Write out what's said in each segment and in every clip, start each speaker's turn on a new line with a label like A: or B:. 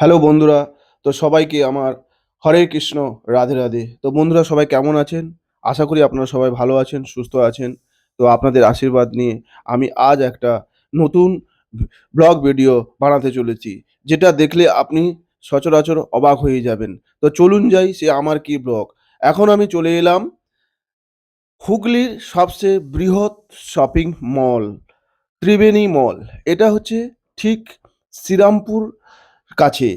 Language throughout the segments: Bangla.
A: হ্যালো বন্ধুরা, তো সবাইকে আমার হরে কৃষ্ণ, রাধে রাধে। তো বন্ধুরা সবাই কেমন আছেন? আশা করি আপনারা সবাই ভালো আছেন, সুস্থ আছেন। তো আপনাদের আশীর্বাদ নিয়ে আমি আজ একটা নতুন ব্লগ ভিডিও বানাতে চলেছি, যেটা দেখলে আপনি সচরাচর অবাক হয়ে যাবেন। তো চলুন যাই সে আমার কি ব্লগ। এখন আমি চলে এলাম হুগলির সবচেয়ে বৃহৎ শপিং মল ত্রিবেণী মল। এটা হচ্ছে ঠিক শ্রীরামপুর কাছে।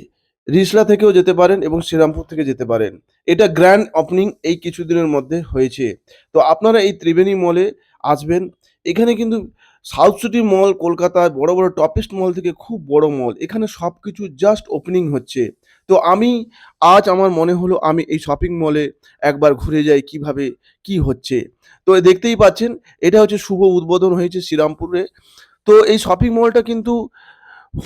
A: রিষড়া থেকেও যেতে পারেন এবং শ্রীরামপুর থেকে যেতে পারেন। এটা গ্র্যান্ড ওপেনিং এই কিছুদিনের মধ্যে হয়েছে। তো আপনারা এই ত্রিবেণী মলে আসবেন। এখানে কিন্তু সাউথ সিটি মল কলকাতায় বড় বড় টপেস্ট মল থেকে খুব বড় মল। এখানে সব কিছু জাস্ট ওপেনিং হচ্ছে। তো আমি আজ আমার মনে হলো আমি এই শপিং মলে একবার ঘুরে যাই কিভাবে কি হচ্ছে। তো দেখতেই পাচ্ছেন এটা হচ্ছে শুভ উদ্বোধন হয়েছে শ্রীরামপুরে। তো এই শপিং মলটা কিন্তু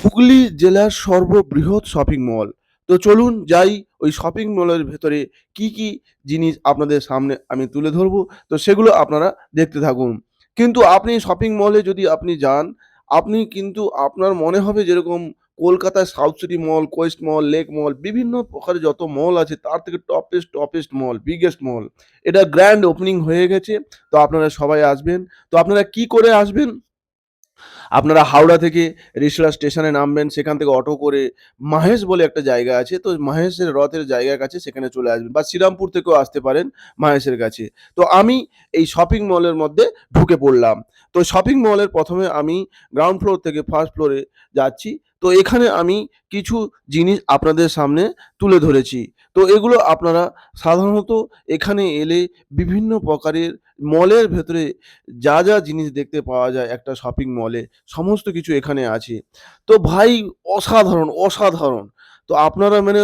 A: হুগলি জেলার সর্ববৃহৎ শপিং মল। তো চলুন যাই ওই শপিং মলের ভেতরে কি কি জিনিস আপনাদের সামনে আমি তুলে ধরবো। তো সেগুলো আপনারা দেখতে থাকুন। কিন্তু আপনি শপিং মলে যদি আপনি যান, আপনি কিন্তু আপনার মনে হবে যেরকম কলকাতায় সাউথ সিটি মল, কোয়েস্ট মল, লেক মল বিভিন্ন প্রকারের যত মল আছে তার থেকে টপেস্ট মল, বিগেস্ট মল। এটা গ্র্যান্ড ওপেনিং হয়ে গেছে। তো আপনারা সবাই আসবেন। তো আপনারা কি করে আসবেন? আপনারা হাওড়া থেকে রিষড়া স্টেশনে নামবেন, সেখান থেকে অটো করে মাহেশ বলে একটা জায়গা আছে, তো মাহেশের রথের জায়গার কাছে সেখানে চলে আসবেন, বা শ্রীরামপুর থেকেও আসতে পারেন মাহেশের কাছে। তো আমি এই শপিং মলের মধ্যে ঢুকে পড়লাম। তো শপিং মলের প্রথমে আমি গ্রাউন্ড ফ্লোর থেকে ফার্স্ট ফ্লোরে যাচ্ছি। তো এখানে আমি কিছু জিনিস আপনাদের সামনে তুলে ধরেছি। তো এগুলো আপনারা সাধারণত এখানে এলে বিভিন্ন প্রকারের মলের ভেতরে যা জিনিস দেখতে পাওয়া যায় একটা শপিং মলে সমস্ত কিছু এখানে আছে। তো ভাই অসাধারণ। তো আপনারা মানে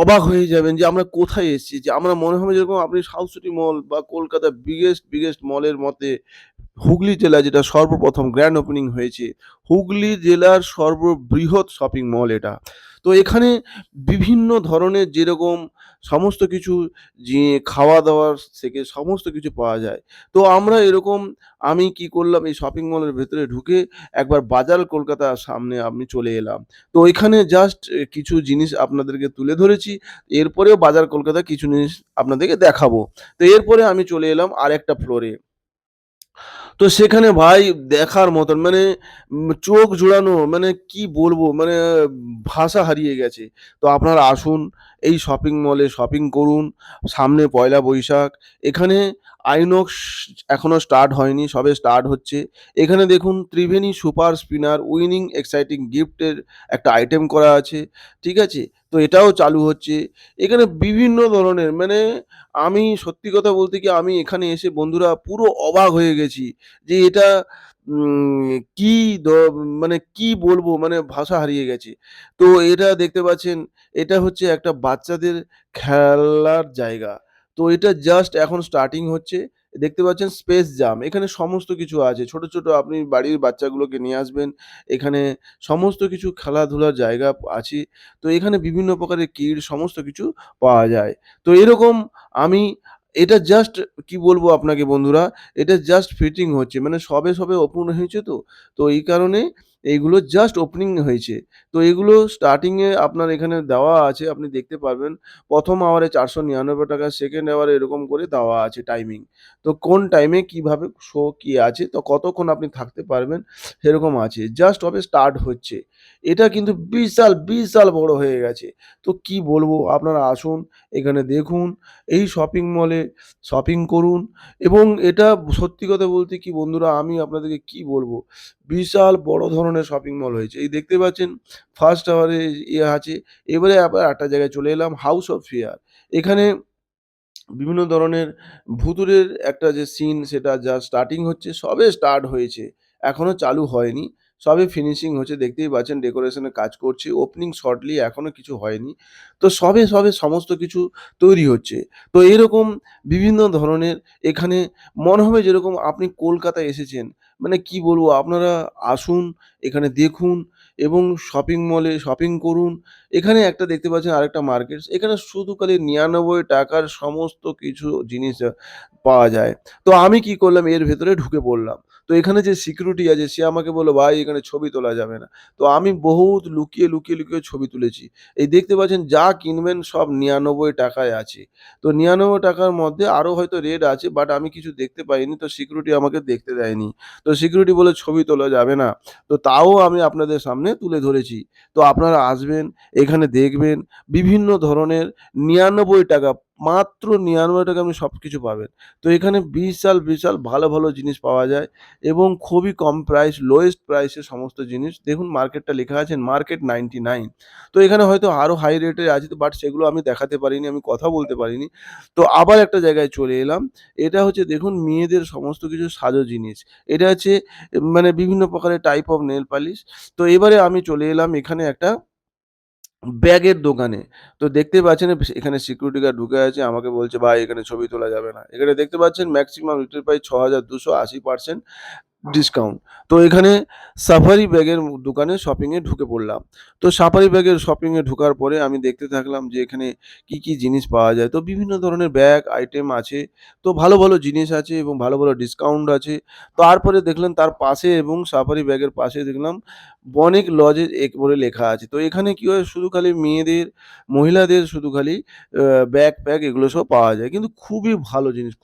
A: অবাক হয়ে যাবেন যে আমরা কোথায় এসেছি? যে আমরা মনে হবে যেরকম আপনি সাউথ সিটি মল বা কলকাতার বিগেস্ট মলের মধ্যে হুগলি জেলা যেটা সর্বপ্রথম গ্র্যান্ড ওপেনিং হয়েছে। হুগলি জেলার সর্ববৃহৎ শপিং মল এটা। তো এখানে বিভিন্ন ধরনের যেরকম সমস্ত কিছু যে খাওয়া-দাওয়ার থেকে সমস্ত কিছু পাওয়া যায়। তো আমরা এরকম আমি কি করলাম এই শপিং মলের ভেতরে ঢুকে একবার বাজার কলকাতার সামনে আমি চলে এলাম। তো এখানে জাস্ট কিছু জিনিস আপনাদেরকে তুলে ধরেছি। এরপরেও বাজার কলকাতার কিছু জিনিস আপনাদেরকে দেখাবো। তো এরপরে আমি চলে এলাম আরেকটা ফ্লোরে। তো সেখানে ভাই দেখার মতন মানে চোখ জুড়ানো মানে কি বলবো মানে ভাষা হারিয়ে গেছে। তো আপনারা আসুন এই শপিং মলে শপিং করুন। সামনে পয়লা বৈশাখ। এখানে আইনক্স এখনো স্টার্ট হয়নি, সবে স্টার্ট হচ্ছে। এখানে দেখুন Tribeni super spinner winning exciting গিফটের একটা আইটেম করা আছে। ঠিক আছে? তো এটাও চালু হচ্ছে। এখানে বিভিন্ন ধরনের মানে আমি সত্যি কথা বলতে কি আমি এখানে এসে বন্ধুরা পুরো অবাক হয়ে গেছি। যে এটা কি দ মানে কি বলবো? মানে ভাষা হারিয়ে গেছে। তো এটা দেখতে পাচ্ছেন, এটা হচ্ছে একটা বাচ্চাদের খেলার জায়গা। তো এটা জাস্ট এখন স্টার্টিং হচ্ছে। দেখতে পাচ্ছেন স্পেস জাম। এখানে সমস্ত কিছু আছে। ছোট আপনি বাড়ির বাচ্চাগুলোকে নিয়ে আসবেন। এখানে সমস্ত কিছু খেলাধুলার জায়গা আছে। তো এখানে বিভিন্ন প্রকারের কিড সমস্ত কিছু পাওয়া যায়। তো এরকম আমি এটা জাস্ট কি বলবো আপনাকে বন্ধুরা, এটা জাস্ট ফিটিং হচ্ছে। মানে সবে ওপেন হয়েছে তো। তো এই কারণে এইগুলো জাস্ট ওপেনিং হয়েছে। তো এগুলো স্টার্টিং এ আপনার এখানে দেওয়া আছে, আপনি দেখতে পারবেন। ১ম আওয়ারে ৳৪৯৯, সেকেন্ড আওয়ারে এরকম করে দেওয়া আছে টাইমিং। তো কোন টাইমে কিভাবে শো কি আছে, তো কতক্ষণ আপনি থাকতে পারবেন সেরকম আছে। জাস্ট সবে স্টার্ট হচ্ছে। এটা কিন্তু বিশাল বড় হয়ে গেছে। তো কি বলবো আপনারা আসুন, এখানে দেখুন, এই শপিং মলে শপিং করুন এবং এটা সত্যি কথা বলতে কি বন্ধুরা আমি আপনাদেরকে কি বলবো? বিশাল বড় ধরনের শপিং মল হয়েছে। এই দেখতে পাচ্ছেন ফার্স্ট আওয়ারে ইয়ে আছে। এবারে আবার আরেকটা জায়গায় চলে এলাম হাউস অফ ফেয়ার। এখানে বিভিন্ন ধরনের ভূতুড়ের একটা যে সিন সেটা জাস্ট স্টার্টিং হচ্ছে, সবে স্টার্ট হয়েছে। এখনো চালু হয়নি। সবে ফিনিশিং হচ্ছে দেখতেই পাচ্ছেন ডেকোরেশনের কাজ করছে। ওপেনিং শর্টলি এখনো কিছু হয়নি। তো সবে সমস্ত কিছু তৈরি হচ্ছে। তো এরকম বিভিন্ন ধরনের এখানে মনে হবে যেরকম আপনি কলকাতায় এসেছেন। মানে কি বলবো আপনারা আসুন, এখানে দেখুন এবং শপিং মলে শপিং করুন। এখানে একটা দেখতে পাচ্ছেন আরেকটা মার্কেট। এখানে শুধু খালি ৳৯৯ র সমস্ত কিছু জিনিস পাওয়া যায়। তো আমি কি করলাম এর ভেতরে ঢুকে পড়লাম। তো এখানে যে সিকিউরিটি আছে সে আমাকে বলল, "ভাই এখানে ছবি তোলা যাবে না।" তো আমি বহুত লুকিয়ে ছবি তুলেছি। এই দেখতে পাচ্ছেন যা কিনবেন সব ৳৯৯ য় আছে। তো ৳৯৯ র মধ্যে আরো হয়তো রেট আছে বাট আমি কিছু দেখতে পাইনি। তো সিকিউরিটি আমাকে দেখতে দেয়নি। তো সিকিউরিটি বলল, "ছবি তোলা যাবে না।" তো তাও আমি আপনাদের সামনে তুলে ধরেছি। তো আপনারা আসবেন, এখানে দেখবেন বিভিন্ন ধরনের ৳৯৯ মাত্র ৳৯৯ আপনি সবকিছু পাবেন। তো এখানে বিশাল ভালো জিনিস পাওয়া যায় এবং খুবই কম প্রাইস, লোয়েস্ট প্রাইসে সমস্ত জিনিস। দেখুন মার্কেটটা লেখা আছে মার্কেট 99। তো এখানে হয়তো আরো হাই রেটে আছে তো বাট সেগুলো আমি দেখাতে পারিনি, আমি কথা বলতে পারিনি। তো আবার একটা জায়গায় চলে এলাম। এটা হচ্ছে দেখুন মেয়েদের সমস্ত কিছু সাজো জিনিস। এটা হচ্ছে মানে বিভিন্ন প্রকারের টাইপ অফ নেল পালিশ। তো এবারে আমি চলে এলাম এখানে একটা ব্যাগের দোকানে। তো দেখতেই পাচ্ছেন এখানে সিকিউরিটি গার্ড ঢুকে আছে। আমাকে বলছে, "ভাই এখানে ছবি তোলা যাবে না।" এখানে দেখতে পাচ্ছেন মেক্সিমাম রিটেল প্রাইস ৬,২৮০% ডিসকাউন্ট। তো এখানে সাফারি ব্যাগের দোকানে শপিং এ ঢুকে পড়লাম। তো সাফারি ব্যাগের শপিং এ ঢোকার পরে আমি দেখতে থাকলাম যে এখানে কি জিনিস পাওয়া যায়। তো বিভিন্ন ধরনের ব্যাগ আইটেম আছে। তো ভালো জিনিস আছে এবং ভালো ডিসকাউন্ট আছে। তারপরে দেখলেন তার পাশে এবং সাফারি ব্যাগের পাশে দেখলাম বণিক লজেজ বলে লেখা আছে। তো এখানে কি হয় শুধু খালি মেয়েদের, মহিলাদের শুধু খালি আ ব্যাগ এগুলো সব পাওয়া যায়। কিন্তু খুবই ভালো জিনিস।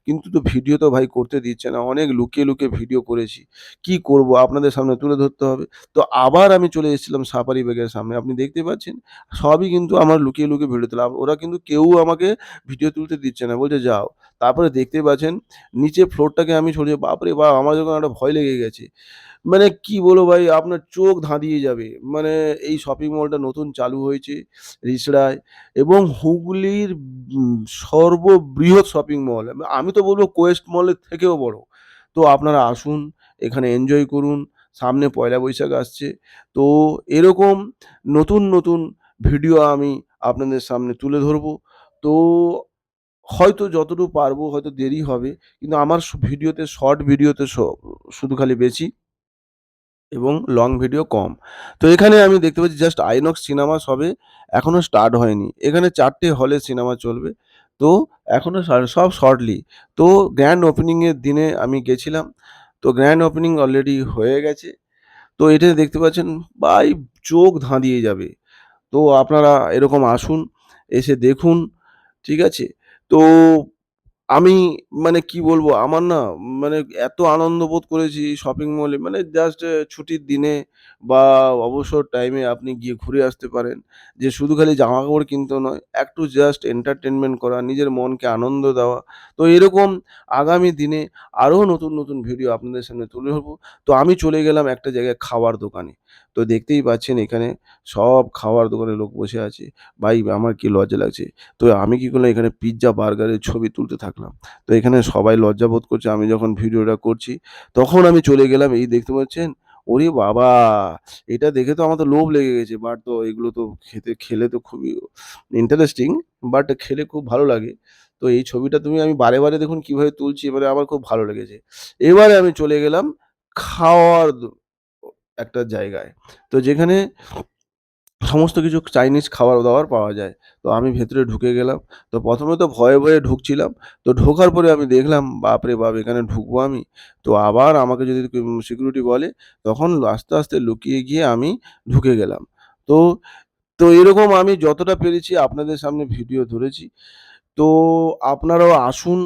A: কিন্তু তো ভিডিও তো ভাই করতে দিচ্ছে না। অনেক লুকিয়ে ভিডিও করেছি। কি করব? আপনাদের সামনে তুলে ধরতে হবে। তো আবার আমি চলে এসেছিলাম সাফারি ব্যাগের সামনে। আপনি দেখতে পাচ্ছেন সবই কিন্তু আমার লুকিয়ে ভিডিও তোলা। ওরা কিন্তু কেউ আমাকে ভিডিও তুলতে দিচ্ছে না। বলছে, "যাও।" তারপরে দেখতে পাচ্ছেন নিচে ফ্লোরটাকে আমি সরিয়ে বাপরে বাপ! আমার যখন একটা ভয় লেগে গেছে। মানে কি বলবো ভাই আপনার চোখ ধাঁধিয়ে যাবে। মানে এই শপিং মলটা নতুন চালু হয়েছে রিষড়ায় এবং হুগলির সর্ববৃহৎ শপিং মল। আমি তো বলব কোয়েস্ট মলের থেকেও বড়। তো আপনারা আসুন, এখানে এনজয় করুন। সামনে পয়লা বৈশাখ আসছে। তো এরকম নতুন ভিডিও আমি আপনাদের সামনে তুলে ধরবো। তো হয়তো যতটুকু পারবো হয়তো দেরি হবে। কিন্তু আমার ভিডিওতে শর্ট ভিডিওতে শুধু খালি বেশি এবং লং ভিডিও কম। তো এখানে আমি দেখতে পাচ্ছি জাস্ট আইনক্স সিনেমা সবে এখনো স্টার্ট হয়নি। এখানে ৪ টে হলে সিনেমা চলবে। তো এখনো সব শর্টলি। তো গ্র্যান্ড ওপেনিং এর দিনে আমি গেছিলাম। তো গ্র্যান্ড ওপেনিং অলরেডি হয়ে গেছে। তো এটা দেখতে পাচ্ছেন ভাই চোখ ধাঁধিয়ে যাবে। তো আপনারা এরকম আসুন, এসে দেখুন, ঠিক আছে? তো আমি মানে কি বলবো? আমার না মানে এত আনন্দ বোধ করেছি শপিং মলে মানে জাস্ট ছুটির দিনে বা অবসর টাইমে আপনি গিয়ে ঘুরে আসতে পারেন। যে শুধু খালি জামাকাপড় কিনতে নয়, একটু জাস্ট এন্টারটেনমেন্ট করা, নিজের মনকে আনন্দ দেওয়া। তো এরকম আগামী দিনে আরো নতুন ভিডিও আপনাদের সামনে তুলে ধরবো। তো আমি চলে গেলাম একটা জায়গায় খাওয়ার দোকানে। তো দেখতেই পাচ্ছেন এখানে সব খাওয়ার দোকানে লোক বসে আছে। ভাই আমার কি লজ্জা লাগছে। তো আমি কি করলাম এখানে পিজ্জা, বার্গারের ছবি তুলতে থাকলাম। তো এখানে সবাই লজ্জাবোধ করছে আমি যখন ভিডিওটা করছি। তখন আমি চলে গেলাম এই দেখতে পাচ্ছেন, ওরে বাবা! এটা দেখে তো আমার তো লোভ লেগে গেছে। বাট তো এগুলো তো খেলে তো খুবই ইন্টারেস্টিং বাট খেলে খুব ভালো লাগে। তো এই ছবিটা আমি বারে দেখুন কিভাবে তুলছি এবারে আমার খুব ভালো লেগেছে। এবারে আমি চলে গেলাম খাওয়ার একটা জায়গায়। তো যেখানে সমস্ত কিছু চাইনিজ খাবার-দাবার পাওয়া যায়। তো আমি ভেতরে ঢুকে গেলাম। তো ১ম এ তো ভয়ে ঢুকছিলাম। তো ঢোকার পরে আমি দেখলাম বাপরে বাপ! এখানে ঢুকবো আমি? তো আবার আমাকে যদি সিকিউরিটি বলে তখন আস্তে লুকিয়ে গিয়ে আমি ঢুকে গেলাম। তো তো এরকম আমি যতটা পেরেছি আপনাদের সামনে ভিডিও ধরেছি। তো আপনারাও আসুন,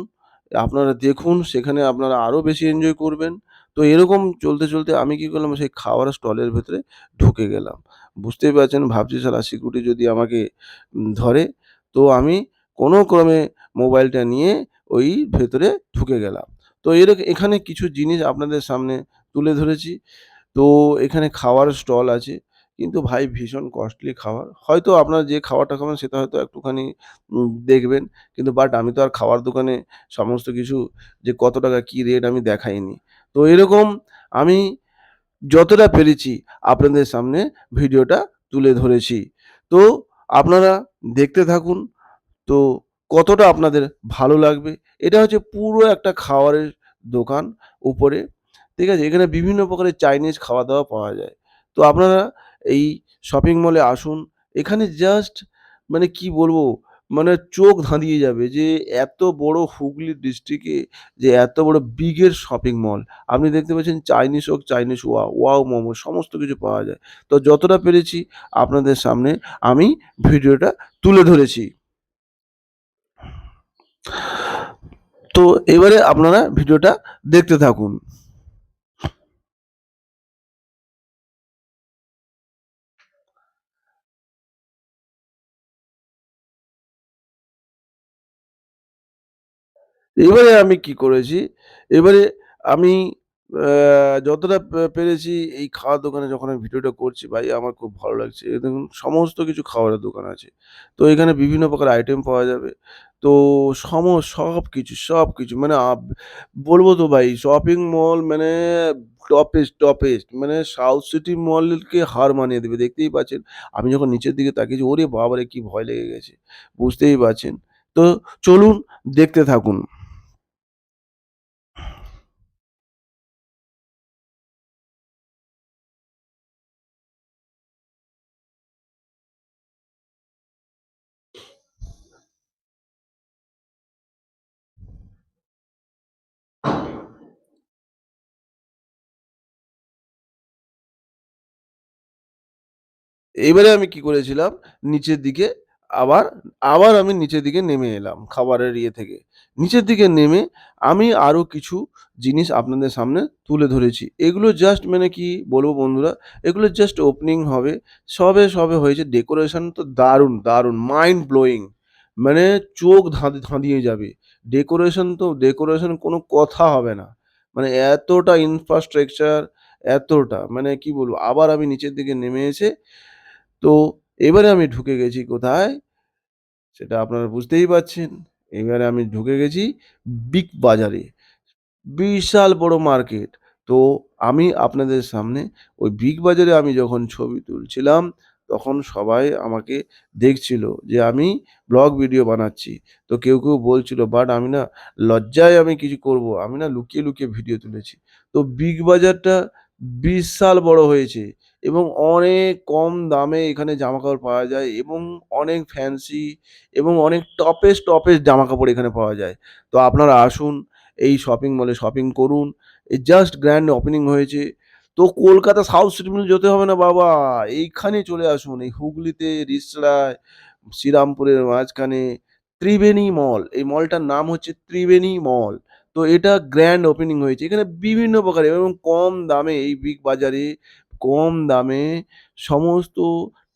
A: আপনারা দেখুন, সেখানে আপনারা আরো বেশি এনজয় করবেন। তো এরকম চলতে আমি কি করলাম সেই খাওয়ার স্টলের ভেতরে ঢুকে গেলাম। বুঝতেই পারছেন ভাবছি শালা সিকিউরিটি যদি আমাকে ধরে, তো আমি কোনো ক্রমে মোবাইলটা নিয়ে ওই ভেতরে ঢুকে গেলাম। তো এখানে কিছু জিনিস আপনাদের সামনে তুলে ধরেছি। তো এখানে খাওয়ার স্টল আছে। কিন্তু ভাই ভীষণ কস্টলি খাবার। হয়তো আপনারা যে খাবারটা খাবেন সেটা হয়তো একটুখানি দেখবেন। কিন্তু বাট আমি তো আর খাওয়ার দোকানে সমস্ত কিছু যে কত টাকা কি রেট আমি দেখাইনি। তো এরকম আমি যতটা পেরেছি আপনাদের সামনে ভিডিওটা তুলে ধরেছি। তো আপনারা দেখতে থাকুন। তো কতটা আপনাদের ভালো লাগবে। এটা হচ্ছে পুরো একটা খাওয়ারের দোকান উপরে। ঠিক আছে? এখানে বিভিন্ন প্রকারের চাইনিজ খাওয়া-দাওয়া পাওয়া যায়। তো আপনারা এই শপিং মলে আসুন। এখানে জাস্ট মানে কি বলবো? মানে চোখ ধাঁধিয়ে যাবে যে এত বড় হুগলি ডিস্ট্রিক্টে যে এত বড় বিগের শপিং মল। আপনি দেখতে পাচ্ছেন চাইনিজ হোক, চাইনিজ ওয়াও মোমো সমস্ত কিছু পাওয়া যায়। তো যতটা পেরেছি আপনাদের সামনে আমি ভিডিওটা তুলে ধরেছি। তো এবারে আপনারা ভিডিওটা দেখতে থাকুন। এবারে আমি কি করেছি, এবারে আমি যতটা পেরেছি এই খাওয়ার দোকানে যখন আমি ভিডিওটা করছি ভাই আমার খুব ভালো লাগছে। এই দেখুন সমস্ত কিছু খাবারের দোকান আছে। তো এখানে বিভিন্ন প্রকার আইটেম পাওয়া যাবে। তো সবকিছু মানে বলব তো ভাই শপিং মল মানে টপেস্ট মানে সাউথ সিটি মলকে হার মানিয়ে দেবে। দেখতেই পাচ্ছেন। আমি যখন নিচের দিকে তাকিয়েছি ওরে বাবারে! কি ভয় লেগে গেছে। বুঝতেই পারছেন। তো চলুন দেখতে থাকুন। এবারে আমি কি করেছিলাম, নিচের দিকে আবার, আবার আমি নিচের দিকে নেমে এলাম খাবারের ইয়ে থেকে। নিচের দিকে নেমে আমি আরো কিছু জিনিস আপনাদের সামনে তুলে ধরেছি। এগুলো জাস্ট মানে কি বলবো বন্ধুরা, এগুলো জাস্ট ওপেনিং হবে। সবে হয়েছে। ডেকোরেশন তো দারুণ মাইন্ড ব্লোয়িং মানে চোখ ধাঁধিয়ে যাবে। ডেকোরেশন কোনো কথা হবে না। মানে এতটা ইনফ্রাস্ট্রাকচার এতটা মানে কি বলবো? আবার আমি নিচের দিকে নেমে এসে তো এবারে আমি ঢুকে গেছি কোথায়? সেটা আপনারা বুঝতেই পারছেন। এবারে আমি ঢুকে গেছি বিগ বাজারে। বিশাল বড় মার্কেট। তো আমি আপনাদের সামনে ওই বিগ বাজারে আমি যখন ছবি তুলছিলাম, তখন সবাই আমাকে দেখছিল যে আমি ব্লগ ভিডিও বানাচ্ছি। তো কেউ বলছিল বাট আমি না লজ্জায় আমি কিছু করব। আমি না লুকিয়ে ভিডিও তুলেছি। তো বিগ বাজারটা বিশাল বড় হয়েছে এবং অনেক কম দামে এখানে জামাকাপড় পাওয়া যায় এবং অনেক ফ্যান্সি এবং অনেক টপেস্ট জামাকাপড় এখানে পাওয়া যায়। তো আপনারা আসুন এই শপিং মলে শপিং করুন। এই জাস্ট গ্র্যান্ড ওপেনিং হয়েছে। তো কলকাতা সাউথ সিটি মল যেতে হবে না বাবা। এইখানে চলে আসুন। এই হুগলিতে রিষড়ায়, শ্রীরামপুরের মাঝখানে ত্রিবেণী মল। এই মলটার নাম হচ্ছে ত্রিবেণী মল। তো এটা গ্র্যান্ড ওপেনিং হয়েছে। এখানে বিভিন্ন প্রকারের এবং কম দামে এই বিগ বাজারে কম দামে সমস্ত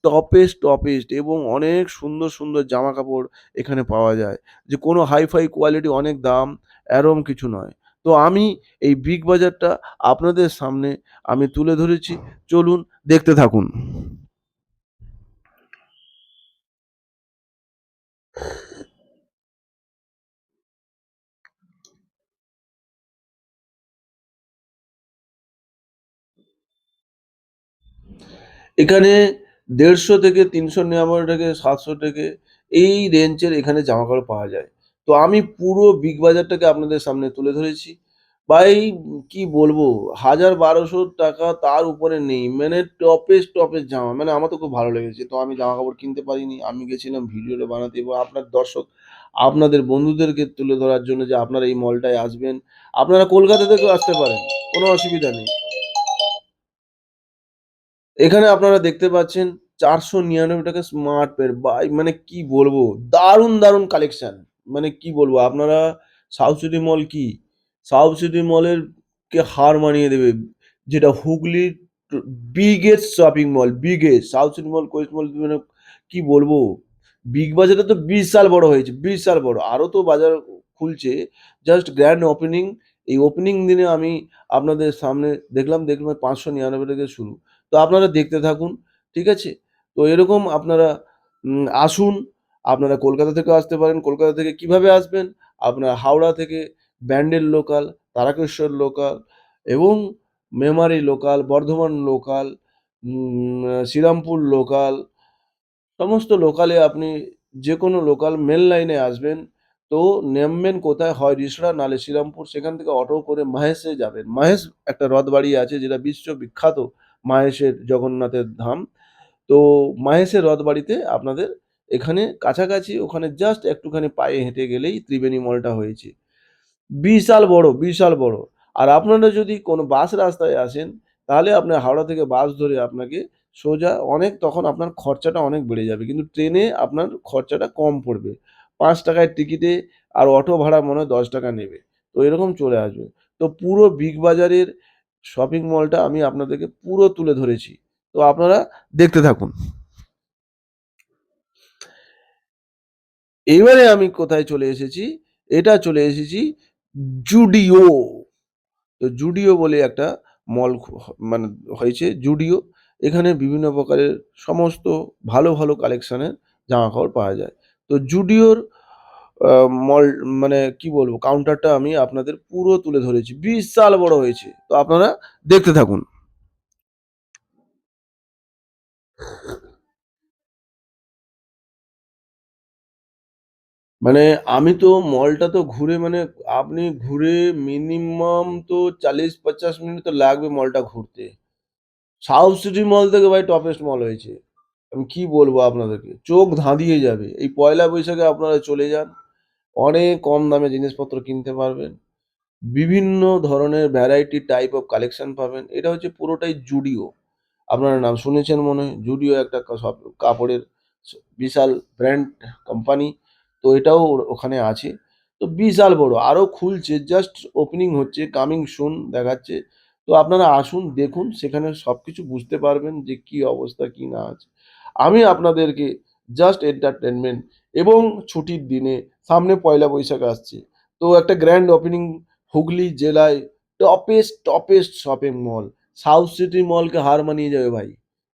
A: টপেস্ট এবং অনেক সুন্দর জামাকাপড় এখানে পাওয়া যায়। যে কোনো হাই-ফাই কোয়ালিটি অনেক দাম এরম কিছু নয়। তো আমি এই বিগ বাজারটা আপনাদের সামনে আমি তুলে ধরেছি। চলুন দেখতে থাকুন। এখানে ১৫০ থেকে ৩৯৯ থেকে ৭০০ থেকে এই রেঞ্জের এখানে জামাকাপড় পাওয়া যায়। তো আমি পুরো বিগ বাজারটাকে আপনাদের সামনে তুলে ধরেছি। ভাই কি বলবো? ১,০০০-১,২০০ তার উপরে নেই। মানে টপেস্ট জামা। মানে আমার তো খুব ভালো লেগেছে। তো আমি জামাকাপড় কিনতে পারিনি। আমি গেছিলাম ভিডিওটা বানাতে এবং আপনার দর্শক, আপনাদের বন্ধুদেরকে তুলে ধরার জন্য যে আপনারা এই মলটায় আসবেন। আপনারা কলকাতা থেকেও আসতে পারেন। কোনো অসুবিধা নেই। এখানে আপনারা দেখতে পাচ্ছেন ৳৪৯৯ স্মার্ট পের ভাই মানে কি বলবো? দারুণ কালেকশন। মানে কি বলবো? আপনারা সাউথ সিটি মল কি? সাউথ সিটি মলের কে হার মানিয়ে দেবে। যেটা হুগলির the biggest shopping mall, biggest. South City mall, Quest mall মানে কি বলবো? বিগ বাজারটা তো বিশাল বড় হয়েছে, বিশাল বড়। আরো তো বাজার খুলছে। Just grand opening. এই ওপেনিং দিনে আমি আপনাদের সামনে দেখলাম ৳৫৯৯ থেকে শুরু। তো আপনারা দেখতে থাকুন। ঠিক আছে? তো এরকম আপনারা আসুন। আপনারা কলকাতা থেকেও আসতে পারেন। কলকাতা থেকে কিভাবে আসবেন? আপনারা হাওড়া থেকে ব্যান্ডেল লোকাল, তারকেশ্বর লোকাল এবং Memari local, Bardhaman local, Serampore local সমস্ত লোকালে আপনি যেকোনো লোকাল মেল লাইনে আসবেন। তো নামবেন কোথায়? হয় রিষড়া নাহলে শ্রীরামপুর। সেখান থেকে অটো করে মাহেশে যাবেন। মাহেশ একটা রথবাড়ি আছে যেটা বিশ্ববিখ্যাত মাহেশের জগন্নাথের ধাম। তো মাহেশের রথবাড়িতে আপনাদের এখানে কাছাকাছি, ওখানে জাস্ট একটুখানি পায়ে হেঁটে গেলেই ত্রিবেণী মলটা হয়েছে। বিশাল বড়, বিশাল বড়। আর আপনারা যদি কোনো বাস রাস্তায় আসেন, তাহলে আপনার হাওড়া থেকে বাস ধরে আপনাকে সোজা অনেক, তখন আপনার খরচাটা অনেক বেড়ে যাবে। কিন্তু ট্রেনে আপনার খরচাটা কম পড়বে। ৳৫ র টিকিটে আর অটো ভাড়া মনে হয় ৳১০ নেবে। তো এরকম চলে আসবে। তো পুরো বিগ বাজারের শপিং মলটা আমি আপনাদেরকে পুরো তুলে ধরেছি। তো আপনারা দেখতে থাকুন। এবারে আমি কোথায় চলে এসেছি? এটা চলে এসেছি জুডিও। তো জুডিও বলে একটা মল মানে হয়েছে জুডিও। এখানে বিভিন্ন প্রকারের সমস্ত ভালো, ভালো কালেকশনের জামাকাপড় পাওয়া যায়। তো জুডিওর আ মল মানে কি বলবো? কাউন্টারটা আমি আপনাদের পুরো তুলে ধরেছি। বিশাল বড় হয়েছে। তো আপনারা দেখতে থাকুন। মানে আমি তো মলটা তো ঘুরে, মানে আপনি ঘুরে মিনিমাম তো ৪০-৫০ মিনিট তো লাগবে মলটা ঘুরতে। সাউথ সিটি মল থেকে ভাই টপেস্ট মল হয়েছে। আমি কি বলবো আপনাদেরকে? চোখ ধাঁধিয়ে যাবে। এই পয়লা বৈশাখে আপনারা চলে যান। অনেক কম দামে জিনিসপত্র কিনতে পারবেন। বিভিন্ন ধরনের ভ্যারাইটি টাইপ অফ কালেকশন পাবেন। এটা হচ্ছে পুরোটাই জুডিও। আপনারা নাম শুনেছেন মনে হয়। জুডিও একটা সব কাপড়ের স বিশাল ব্র্যান্ড কোম্পানি। তো এটাও ওখানে আছে। তো বিশাল বড়। আরো খুলছে, জাস্ট ওপেনিং হচ্ছে, কামিং সুন দেখাচ্ছে। তো আপনারা আসুন, দেখুন, সেখানে সবকিছু বুঝতে পারবেন যে কি অবস্থা, কি না আছে। আমি আপনাদেরকে জাস্ট এন্টারটেনমেন্ট, এবং ছুটির দিনে সামনে পয়লা বৈশাখ আসছে। তো একটা গ্র্যান্ড ওপেনিং হুগলি জেলায় toppest shopping mall. South City মলকে হার মানিয়ে যাবে ভাই।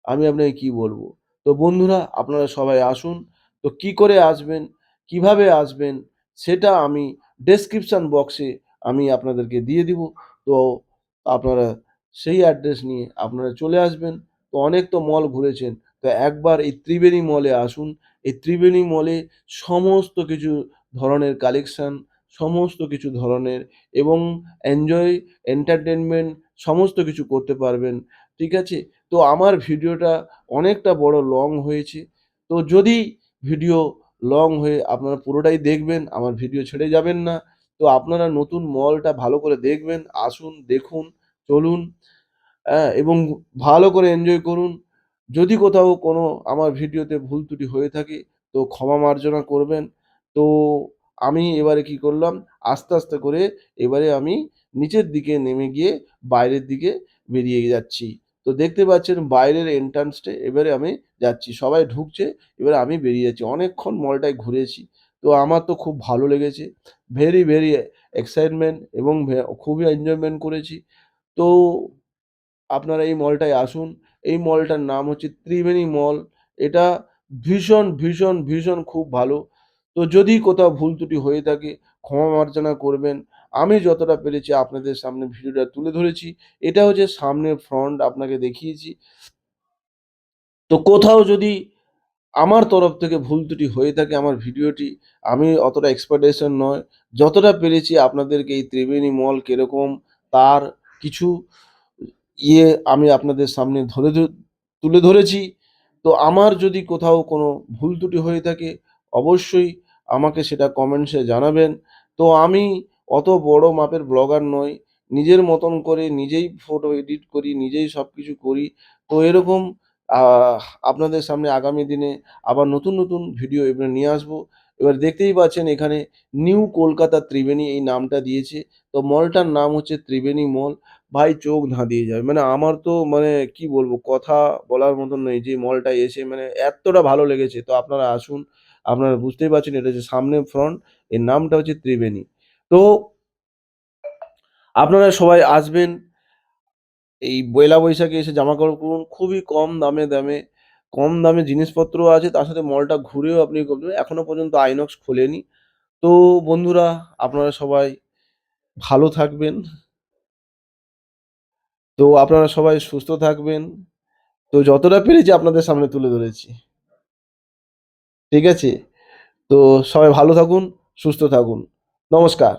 A: আমি আপনাকে কি বলবো? তো বন্ধুরা, আপনারা সবাই আসুন। তো কি করে আসবেন, কিভাবে আসবেন, সেটা আমি ডেসক্রিপশন বক্সে আমি আপনাদেরকে দিয়ে দিব। তো আপনারা সেই অ্যাড্রেস নিয়ে আপনারা চলে আসবেন। তো অনেক তো মল ঘুরেছেন। তো একবার এই ত্রিবেণী মলে আসুন। এই ত্রিবেণী মলে সমস্ত কিছু ধরনের কালেকশন, সমস্ত কিছু ধরনের, এবং এনজয়, এন্টারটেনমেন্ট সমস্ত কিছু করতে পারবেন। ঠিক আছে? তো আমার ভিডিওটা অনেকটা বড় লং হয়েছে। তো যদি ভিডিও লং হয়ে আপনারা পুরোটাই দেখবেন, আমার ভিডিও ছেড়ে যাবেন না। তো আপনারা নতুন মলটা ভালো করে দেখবেন, আসুন, দেখুন, চলুন, এবং ভালো করে এনজয় করুন। যদি কোথাও কোনো আমার ভিডিওতে ভুল ত্রুটি হয়ে থাকে, তো ক্ষমা মার্জনা করবেন। তো আমি এবারে কি করলাম, আস্তে, আস্তে করে এবারে আমি নিচের দিকে নেমে গিয়ে বাইরের দিকে বেরিয়ে যাচ্ছি। তো দেখতে পাচ্ছেন বাইরের এন্ট্রান্সটা এবারে আমি যাচ্ছি। সবাই ঢুকছে, এবারে আমি বেরিয়ে যাচ্ছি। অনেকক্ষণ মলটায় ঘুরেছি। তো আমার তো খুব ভালো লেগেছে। ভেরি, ভেরি এক্সাইটমেন্ট, এবং খুবই এনজয়মেন্ট করেছি। তো আপনারা এই মলটায় আসুন। এই মলটার নাম হচ্ছে ত্রিবেণী মল। এটা ভীষণ, ভীষণ, ভীষণ খুব ভালো। তো যদি কোথাও ভুল ত্রুটি হয়ে থাকে, ক্ষমা মার্জনা করবেন। আমি যতটা পেরেছি আপনাদের সামনে ভিডিওটা তুলে ধরেছি। এটা হচ্ছে সামনের ফ্রন্ট আপনাকে দেখিয়েছি। তো কোথাও যদি আমার তরফ থেকে ভুল ত্রুটি হয়ে থাকে আমার ভিডিওটি, আমি অতটা এক্সপেকটেশন নয়। যতটা পেরেছি আপনাদেরকে এই ত্রিবেণী মল কিরকম, তার কিছু ইয়ে আমি আপনাদের সামনে তুলে ধরেছি। তো আমার যদি কোথাও কোনো ভুল ত্রুটি হয়ে থাকে, অবশ্যই আমাকে সেটা কমেন্টসে জানাবেন। তো আমি অত বড় মাপের ব্লগার নই। নিজের মতন করে নিজেই ফটো এডিট করি, নিজেই সবকিছু করি। তো এরকম আহ আপনাদের সামনে আগামী দিনে আবার নতুন, নতুন ভিডিও এবারে নিয়ে আসবো। এবার দেখতেই পাচ্ছেন এখানে নিউ কলকাতা ত্রিবেণী এই নামটা দিয়েছে। তো মলটার নাম হচ্ছে ত্রিবেণী মল। ভাই চোখ ধাঁধিয়ে যাবে। মানে আমার তো মানে কি বলবো? কথা বলার মতন নেই যে মলটায় এসে মানে এত্তটা ভালো লেগেছে। তো আপনারা আসুন। আপনারা বুঝতেই পারছেন এটা হচ্ছে সামনে ফ্রন্ট। এর নামটা হচ্ছে ত্রিবেণী। তো আপনারা সবাই আসবেন। এই পয়লা বৈশাখে এসে জামাকাপড় কিনুন। খুবই কম দামে জিনিসপত্রও আছে। তার সাথে মলটা ঘুরেও আপনি করবেন। এখনো পর্যন্ত আইনক্স খোলেনি। তো বন্ধুরা, আপনারা সবাই ভালো থাকবেন। তো আপনারা সবাই সুস্থ থাকবেন। তো যতটা পেরেছি আপনাদের সামনে তুলে ধরেছি। ঠিক আছে? তো সবাই ভালো থাকুন, সুস্থ থাকুন। নমস্কার।